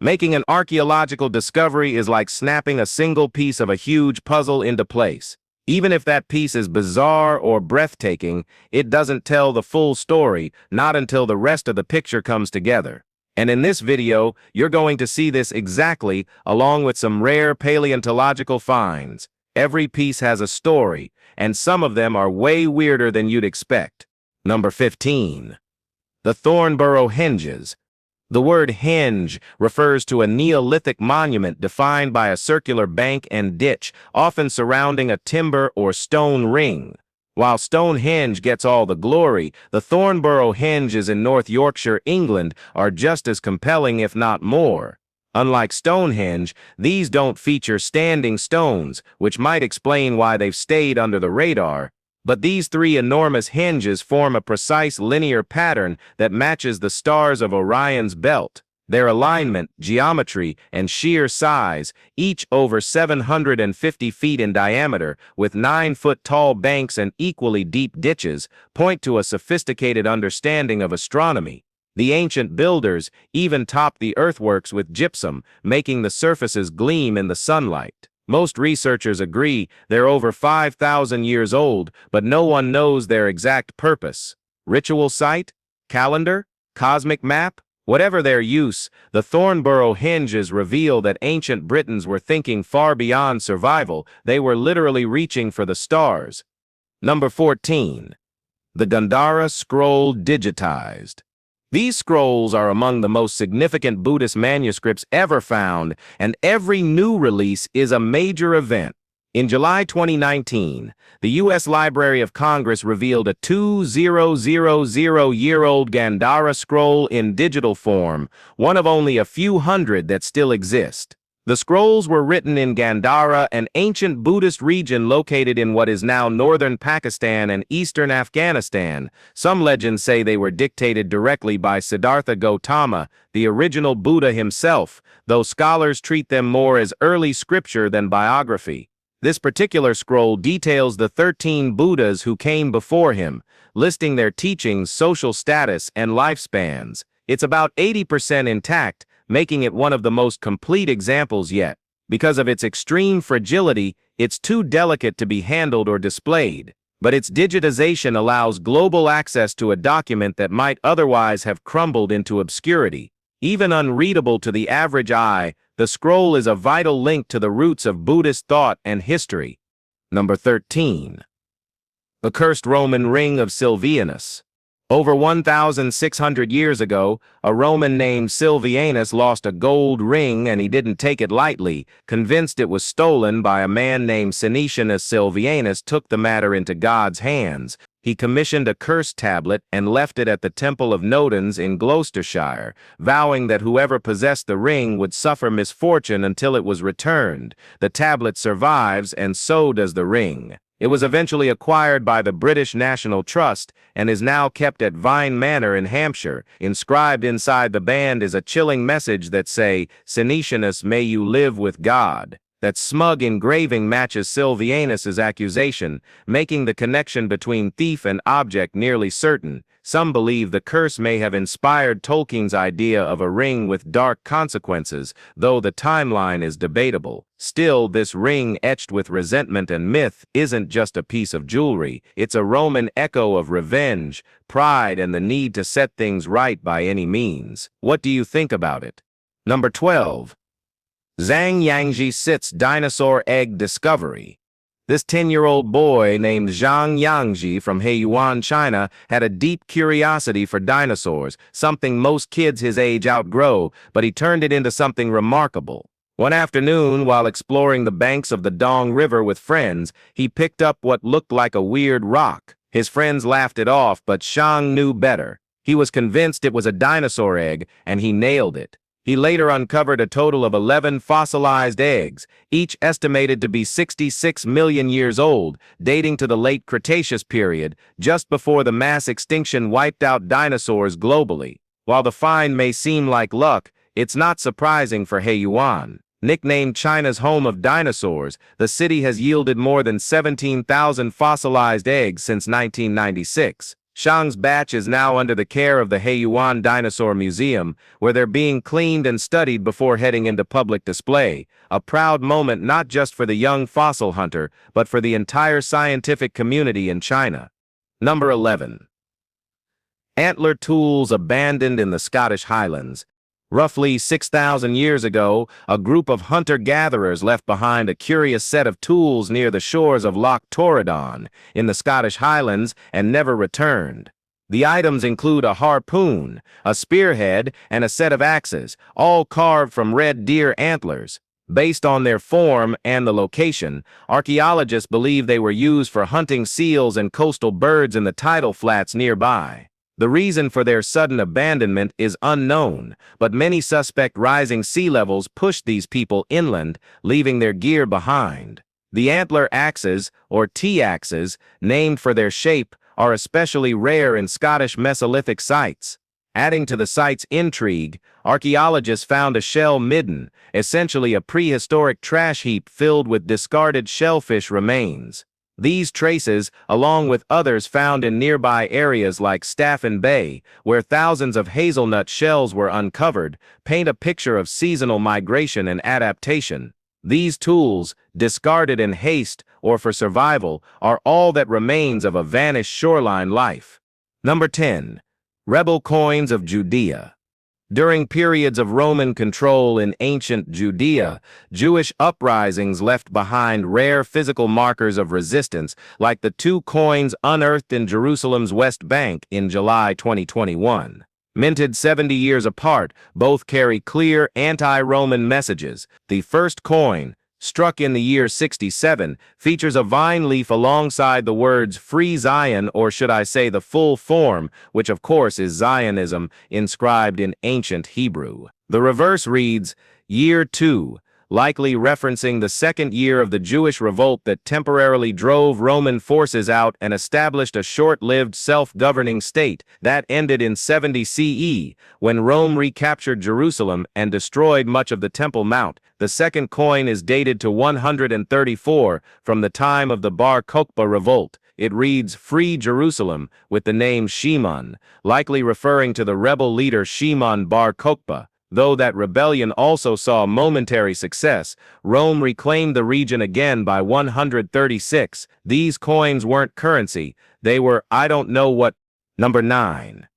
Making an archaeological discovery is like snapping a single piece of a huge puzzle into place. Even if that piece is bizarre or breathtaking, it doesn't tell the full story, not until the rest of the picture comes together. And in this video, you're going to see this exactly, along with some rare paleontological finds. Every piece has a story, and some of them are way weirder than you'd expect. Number 15. The Thornber Hinges. The word hinge refers to a Neolithic monument defined by a circular bank and ditch, often surrounding a timber or stone ring. While Stonehenge gets all the glory, the Thornber Hinges in North Yorkshire, England, are just as compelling, if not more. Unlike Stonehenge, these don't feature standing stones, which might explain why they've stayed under the radar. But these three enormous hinges form a precise linear pattern that matches the stars of Orion's belt. Their alignment, geometry, and sheer size, each over 750 feet in diameter, with 9-foot-tall banks and equally deep ditches, point to a sophisticated understanding of astronomy. The ancient builders even topped the earthworks with gypsum, making the surfaces gleam in the sunlight. Most researchers agree they're over 5,000 years old, but no one knows their exact purpose. Ritual site? Calendar? Cosmic map? Whatever their use, the Thornber Hinges reveal that ancient Britons were thinking far beyond survival. They were literally reaching for the stars. Number 14. The Gandara Scroll Digitized. These scrolls are among the most significant Buddhist manuscripts ever found, and every new release is a major event. In July 2019, the U.S. Library of Congress revealed a 2,000-year-old Gandara scroll in digital form, one of only a few hundred that still exist. The scrolls were written in Gandara, an ancient Buddhist region located in what is now northern Pakistan and eastern Afghanistan. Some legends say they were dictated directly by Siddhartha Gautama, the original Buddha himself, though scholars treat them more as early scripture than biography. This particular scroll details the 13 Buddhas who came before him, listing their teachings, social status, and lifespans. It's about 80% intact, making it one of the most complete examples yet. Because of its extreme fragility, it's too delicate to be handled or displayed. But its digitization allows global access to a document that might otherwise have crumbled into obscurity. Even unreadable to the average eye, the scroll is a vital link to the roots of Buddhist thought and history. Number 13. The Cursed Roman Ring of Sylvianus. Over 1,600 years ago, a Roman named Sylvianus lost a gold ring, and he didn't take it lightly. Convinced it was stolen by a man named Sylvianus, Sylvianus took the matter into God's hands. He commissioned a curse tablet and left it at the Temple of Nodens in Gloucestershire, vowing that whoever possessed the ring would suffer misfortune until it was returned. The tablet survives, and so does the ring. It was eventually acquired by the British National Trust and is now kept at Vine Manor in Hampshire. Inscribed inside the band is a chilling message that say, "Sylvianus, may you live with God." That smug engraving matches Sylvianus's accusation, making the connection between thief and object nearly certain. Some believe the curse may have inspired Tolkien's idea of a ring with dark consequences, though the timeline is debatable. Still, this ring etched with resentment and myth isn't just a piece of jewelry. It's a Roman echo of revenge, pride, and the need to set things right by any means. What do you think about it? Number 12. Zang Yang Xi sits dinosaur egg discovery. This 10-year-old boy named Zang Yang Xi from Heiyuan, China, had a deep curiosity for dinosaurs, something most kids his age outgrow, but he turned it into something remarkable. One afternoon, while exploring the banks of the Dong River with friends, he picked up what looked like a weird rock. His friends laughed it off, but Zhang knew better. He was convinced it was a dinosaur egg, and he nailed it. He later uncovered a total of 11 fossilized eggs, each estimated to be 66 million years old, dating to the late Cretaceous period, just before the mass extinction wiped out dinosaurs globally. While the find may seem like luck, it's not surprising for Heiyuan. Nicknamed China's home of dinosaurs, the city has yielded more than 17,000 fossilized eggs since 1996. Shang's batch is now under the care of the Heiyuan Dinosaur Museum, where they're being cleaned and studied before heading into public display, a proud moment not just for the young fossil hunter, but for the entire scientific community in China. Number 11. Antler tools abandoned in the Scottish Highlands. Roughly 6,000 years ago, a group of hunter-gatherers left behind a curious set of tools near the shores of Loch Torridon in the Scottish Highlands and never returned. The items include a harpoon, a spearhead, and a set of axes, all carved from red deer antlers. Based on their form and the location, archaeologists believe they were used for hunting seals and coastal birds in the tidal flats nearby. The reason for their sudden abandonment is unknown, but many suspect rising sea levels pushed these people inland, leaving their gear behind. The antler axes, or T-axes, named for their shape, are especially rare in Scottish Mesolithic sites. Adding to the site's intrigue, archaeologists found a shell midden, essentially a prehistoric trash heap filled with discarded shellfish remains. These traces, along with others found in nearby areas like Staffin Bay, where thousands of hazelnut shells were uncovered, paint a picture of seasonal migration and adaptation. These tools, discarded in haste or for survival, are all that remains of a vanished shoreline life. Number 10. Rebel coins of Judea. During periods of Roman control in ancient Judea, Jewish uprisings left behind rare physical markers of resistance, like the two coins unearthed in Jerusalem's West Bank in July 2021. Minted 70 years apart, both carry clear anti-Roman messages. The first coin, struck in the year 67, features a vine leaf alongside the words Free Zion, or should I say the full form, which of course is Zionism, inscribed in ancient Hebrew. The reverse reads, Year 2, likely referencing the second year of the Jewish revolt that temporarily drove Roman forces out and established a short-lived self-governing state that ended in 70 CE, when Rome recaptured Jerusalem and destroyed much of the Temple Mount. The second coin is dated to 134 from the time of the Bar Kokhba revolt. It reads Free Jerusalem with the name Shimon, likely referring to the rebel leader Shimon Bar Kokhba. Though that rebellion also saw momentary success, Rome reclaimed the region again by 136. These coins weren't currency, they were I don't know what. Number 9.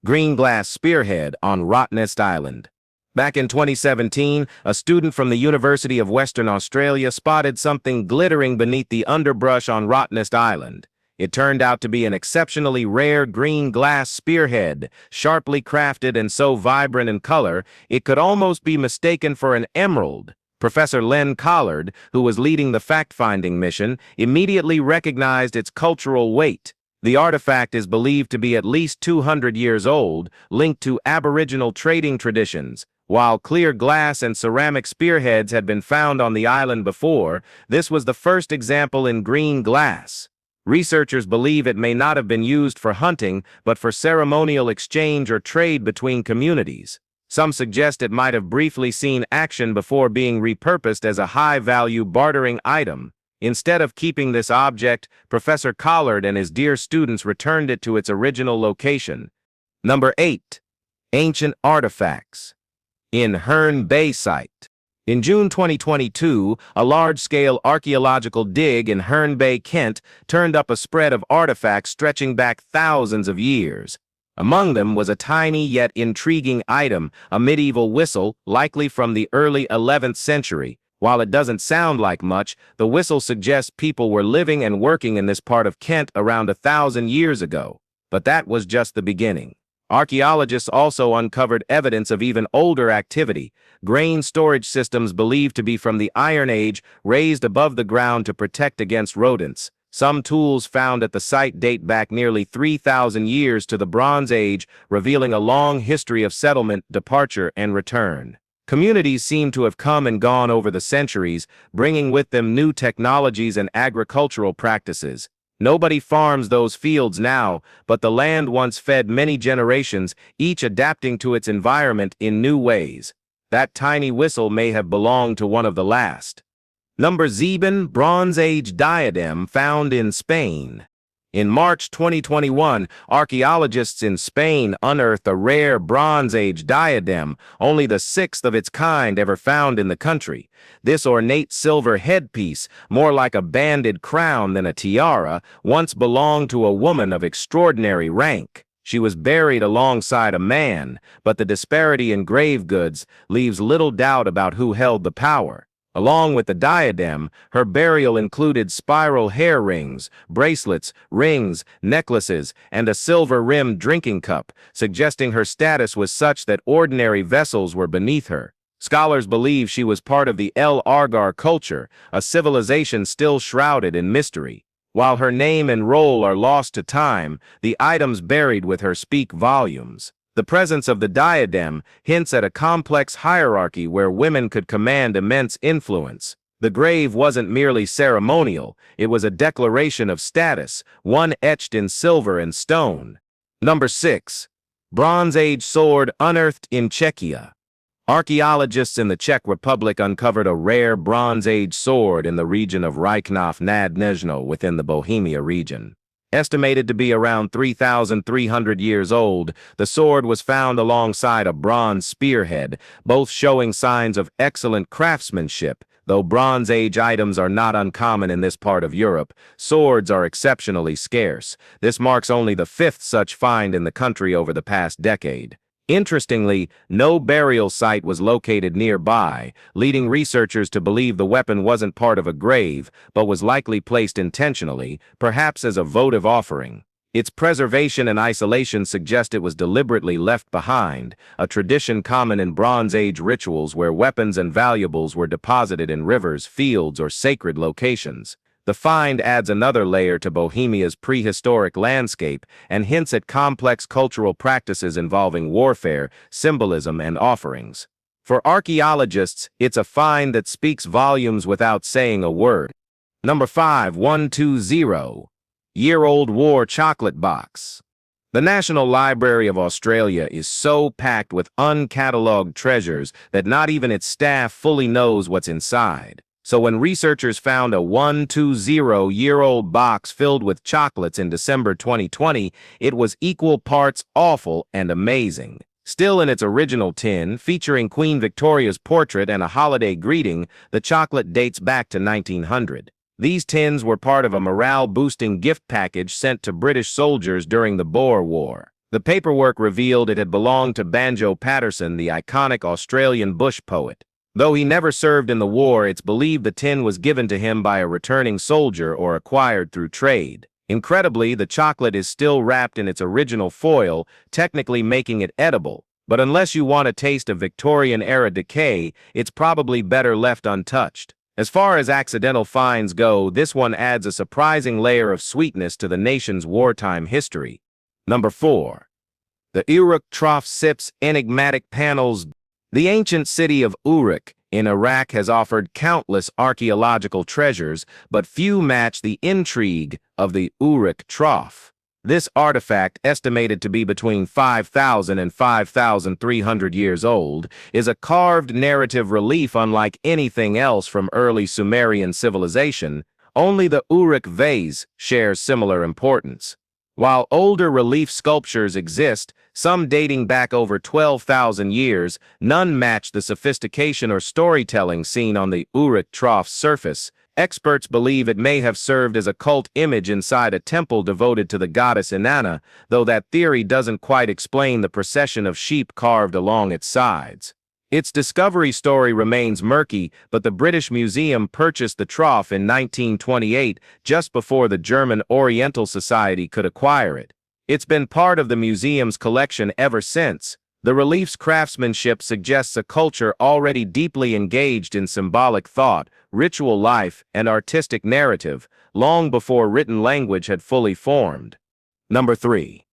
Green glass spearhead on Rottnest Island. Back in 2017, a student from the University of Western Australia spotted something glittering beneath the underbrush on Rottnest Island. It turned out to be an exceptionally rare green glass spearhead, sharply crafted and so vibrant in color, it could almost be mistaken for an emerald. Professor Len Collard, who was leading the fact-finding mission, immediately recognized its cultural weight. The artifact is believed to be at least 200 years old, linked to Aboriginal trading traditions. While clear glass and ceramic spearheads had been found on the island before, this was the first example in green glass. Researchers believe it may not have been used for hunting, but for ceremonial exchange or trade between communities. Some suggest it might have briefly seen action before being repurposed as a high-value bartering item. Instead of keeping this object, Professor Collard and his dear students returned it to its original location. Number 8. Ancient artifacts. In Hearn Bay site. In June 2022, a large-scale archaeological dig in Hearn Bay, Kent, turned up a spread of artifacts stretching back thousands of years. Among them was a tiny yet intriguing item, a medieval whistle, likely from the early 11th century. While it doesn't sound like much, the whistle suggests people were living and working in this part of Kent around 1,000 years ago. But that was just the beginning. Archaeologists also uncovered evidence of even older activity, grain storage systems believed to be from the Iron Age, raised above the ground to protect against rodents. Some tools found at the site date back nearly 3,000 years to the Bronze Age, revealing a long history of settlement, departure, and return. Communities seem to have come and gone over the centuries, bringing with them new technologies and agricultural practices. Nobody farms those fields now, but the land once fed many generations, each adapting to its environment in new ways. That tiny whistle may have belonged to one of the last. Number 7. Bronze Age diadem found in Spain. In March 2021, archaeologists in Spain unearthed a rare Bronze Age diadem, only the sixth of its kind ever found in the country. This ornate silver headpiece, more like a banded crown than a tiara, once belonged to a woman of extraordinary rank. She was buried alongside a man, but the disparity in grave goods leaves little doubt about who held the power. Along with the diadem, her burial included spiral hair rings, bracelets, rings, necklaces, and a silver-rimmed drinking cup, suggesting her status was such that ordinary vessels were beneath her. Scholars believe she was part of the El Argar culture, a civilization still shrouded in mystery. While her name and role are lost to time, the items buried with her speak volumes. The presence of the diadem hints at a complex hierarchy where women could command immense influence. The grave wasn't merely ceremonial, it was a declaration of status, one etched in silver and stone. Number 6. Bronze Age sword unearthed in Czechia. Archaeologists in the Czech Republic uncovered a rare Bronze Age sword in the region of Rychnov nad Nezhno within the Bohemia region. Estimated to be around 3,300 years old, the sword was found alongside a bronze spearhead, both showing signs of excellent craftsmanship. Though Bronze Age items are not uncommon in this part of Europe, swords are exceptionally scarce. This marks only the fifth such find in the country over the past decade. Interestingly, no burial site was located nearby, leading researchers to believe the weapon wasn't part of a grave, but was likely placed intentionally, perhaps as a votive offering. Its preservation and isolation suggest it was deliberately left behind, a tradition common in Bronze Age rituals where weapons and valuables were deposited in rivers, fields, or sacred locations. The find adds another layer to Bohemia's prehistoric landscape and hints at complex cultural practices involving warfare, symbolism, and offerings. For archaeologists, it's a find that speaks volumes without saying a word. Number 5. 120. Year-old war chocolate box. The National Library of Australia is so packed with uncatalogued treasures that not even its staff fully knows what's inside. So when researchers found a 120-year-old box filled with chocolates in December 2020, it was equal parts awful and amazing. Still in its original tin, featuring Queen Victoria's portrait and a holiday greeting, the chocolate dates back to 1900. These tins were part of a morale-boosting gift package sent to British soldiers during the Boer War. The paperwork revealed it had belonged to Banjo Paterson, the iconic Australian bush poet. Though he never served in the war, it's believed the tin was given to him by a returning soldier or acquired through trade. Incredibly, the chocolate is still wrapped in its original foil, technically making it edible. But unless you want a taste of Victorian-era decay, it's probably better left untouched. As far as accidental finds go, this one adds a surprising layer of sweetness to the nation's wartime history. Number 4. The Uruk Trough sips enigmatic panels. The ancient city of Uruk in Iraq has offered countless archaeological treasures, but few match the intrigue of the Uruk Trough. This artifact, estimated to be between 5,000 and 5,300 years old, is a carved narrative relief unlike anything else from early Sumerian civilization. Only the Uruk vase shares similar importance. While older relief sculptures exist, some dating back over 12,000 years, none match the sophistication or storytelling seen on the Uruk Trough's surface. Experts believe it may have served as a cult image inside a temple devoted to the goddess Inanna, though that theory doesn't quite explain the procession of sheep carved along its sides. Its discovery story remains murky, but the British Museum purchased the trough in 1928, just before the German Oriental Society could acquire it. It's been part of the museum's collection ever since. The relief's craftsmanship suggests a culture already deeply engaged in symbolic thought, ritual life, and artistic narrative, long before written language had fully formed. Number 3.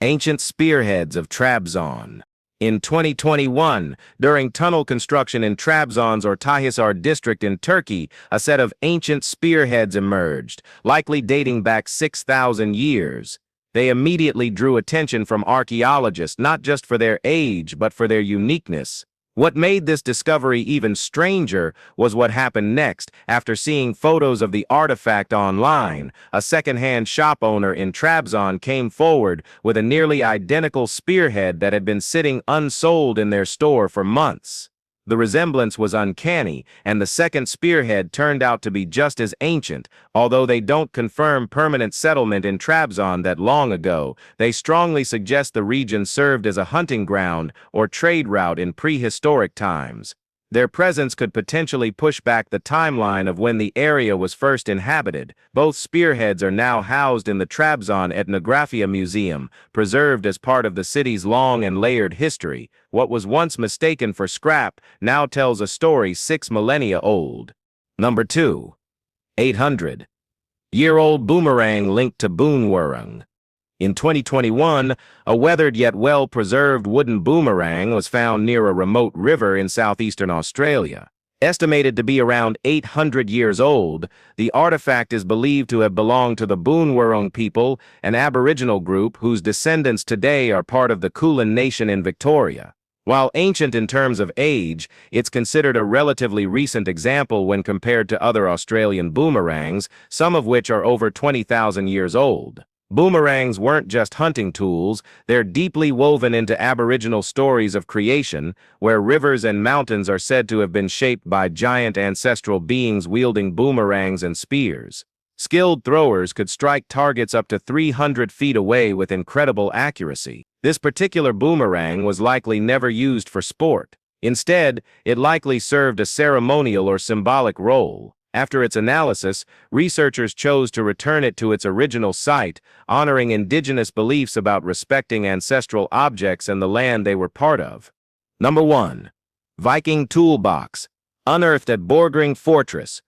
Ancient spearheads of Trabzon. In 2021, during tunnel construction in Trabzon's Ortahisar district in Turkey, a set of ancient spearheads emerged, likely dating back 6,000 years. They immediately drew attention from archaeologists not just for their age but for their uniqueness. What made this discovery even stranger was what happened next. After seeing photos of the artifact online, a second-hand shop owner in Trabzon came forward with a nearly identical spearhead that had been sitting unsold in their store for months. The resemblance was uncanny, and the second spearhead turned out to be just as ancient. Although they don't confirm permanent settlement in Trabzon that long ago, they strongly suggest the region served as a hunting ground or trade route in prehistoric times. Their presence could potentially push back the timeline of when the area was first inhabited. Both spearheads are now housed in the Trabzon Ethnographia Museum, preserved as part of the city's long and layered history. What was once mistaken for scrap now tells a story 6 millennia old. Number 2. 800-year-old boomerang linked to Boonwong. In 2021, a weathered yet well-preserved wooden boomerang was found near a remote river in southeastern Australia. Estimated to be around 800 years old, the artifact is believed to have belonged to the Boonwong people, an Aboriginal group whose descendants today are part of the Kulin Nation in Victoria. While ancient in terms of age, it's considered a relatively recent example when compared to other Australian boomerangs, some of which are over 20,000 years old. Boomerangs weren't just hunting tools, they're deeply woven into Aboriginal stories of creation, where rivers and mountains are said to have been shaped by giant ancestral beings wielding boomerangs and spears. Skilled throwers could strike targets up to 300 feet away with incredible accuracy. This particular boomerang was likely never used for sport. Instead, it likely served a ceremonial or symbolic role. After its analysis, researchers chose to return it to its original site, honoring indigenous beliefs about respecting ancestral objects and the land they were part of. Number 1. Viking toolbox, unearthed at Borging Fortress.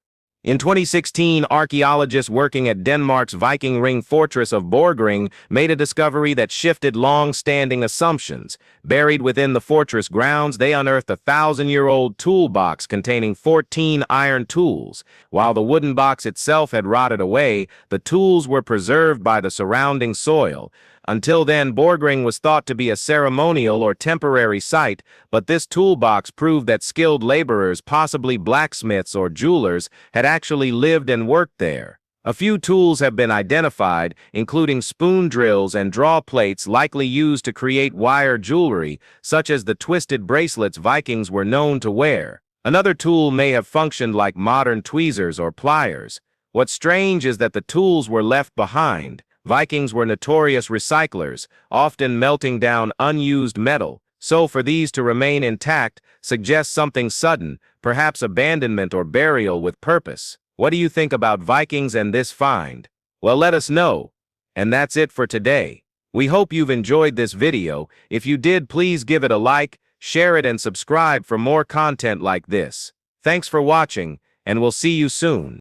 In 2016, archaeologists working at Denmark's Viking ring fortress of Borging made a discovery that shifted long-standing assumptions. Buried within the fortress grounds, they unearthed a 1,000-year-old toolbox containing 14 iron tools. While the wooden box itself had rotted away, the tools were preserved by the surrounding soil. Until then, Borging was thought to be a ceremonial or temporary site, but this toolbox proved that skilled laborers, possibly blacksmiths or jewelers, had actually lived and worked there. A few tools have been identified, including spoon drills and draw plates likely used to create wire jewelry, such as the twisted bracelets Vikings were known to wear. Another tool may have functioned like modern tweezers or pliers. What's strange is that the tools were left behind. Vikings were notorious recyclers, often melting down unused metal, so for these to remain intact suggests something sudden, perhaps abandonment or burial with purpose. What do you think about Vikings and this find? Well, let us know. And that's it for today. We hope you've enjoyed this video. If you did, please give it a like, share it, and subscribe for more content like this. Thanks for watching, and we'll see you soon.